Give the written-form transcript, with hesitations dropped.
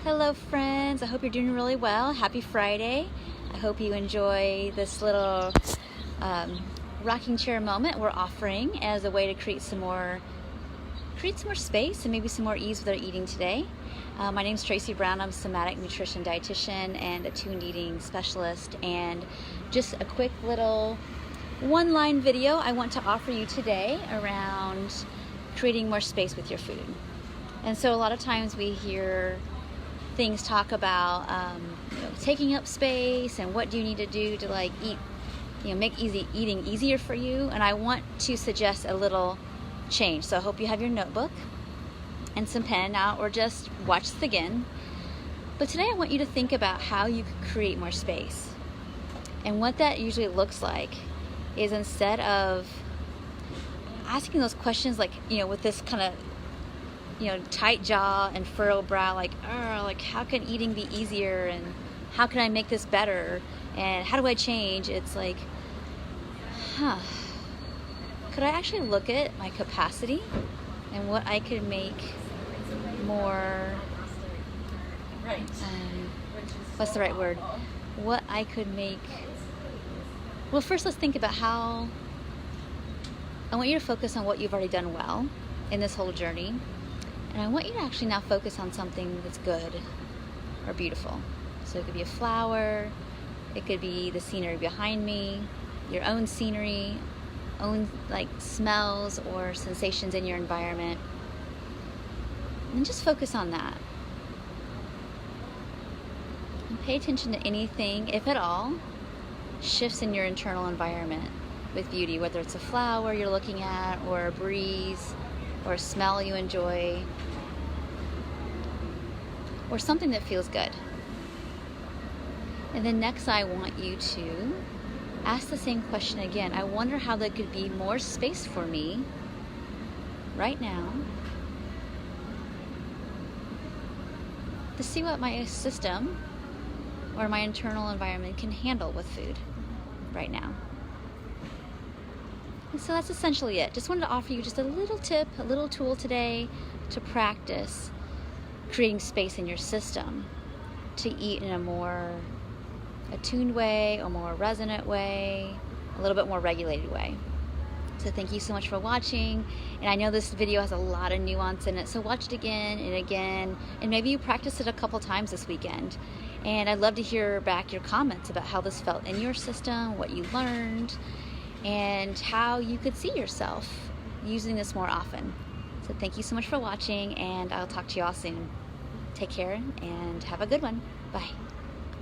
Hello friends, I hope you're doing really well. Happy Friday. I hope you enjoy this little rocking chair moment we're offering as a way to create some more space and maybe some more ease with our eating today. My name is Tracy Brown. I'm a somatic nutrition dietitian and attuned eating specialist, and just a quick little one-line video I want to offer you today around creating more space with your food. And so a lot of times we hear things talk about taking up space and what do you need to do to make eating easier for you. And I want to suggest a little change. So I hope you have your notebook and some pen out, or just watch this again. But today I want you to think about how you could create more space. And what that usually looks like is, instead of asking those questions with this kind of tight jaw and furrowed brow, how can eating be easier, and how can I make this better, and how do I change? It's like, could I actually look at my capacity and what I could make more, what's the right word? What I could make, well, first let's think about how, I want you to focus on what you've already done well in this whole journey. And I want you to actually now focus on something that's good or beautiful. So it could be a flower, it could be the scenery behind me, your own scenery, own smells or sensations in your environment. And just focus on that. And pay attention to anything, if at all, shifts in your internal environment with beauty, whether it's a flower you're looking at, or a breeze, or a smell you enjoy, or something that feels good. And then next, I want you to ask the same question again. I wonder how there could be more space for me right now to see what my system or my internal environment can handle with food right now. And so that's essentially it. Just wanted to offer you just a little tip, a little tool today to practice creating space in your system to eat in a more attuned way, a more resonant way, a little bit more regulated way. So thank you so much for watching. And I know this video has a lot of nuance in it, so watch it again and again, and maybe you practice it a couple times this weekend. And I'd love to hear back your comments about how this felt in your system, what you learned, and how you could see yourself using this more often. So thank you so much for watching, and I'll talk to you all soon. Take care and have a good one. Bye.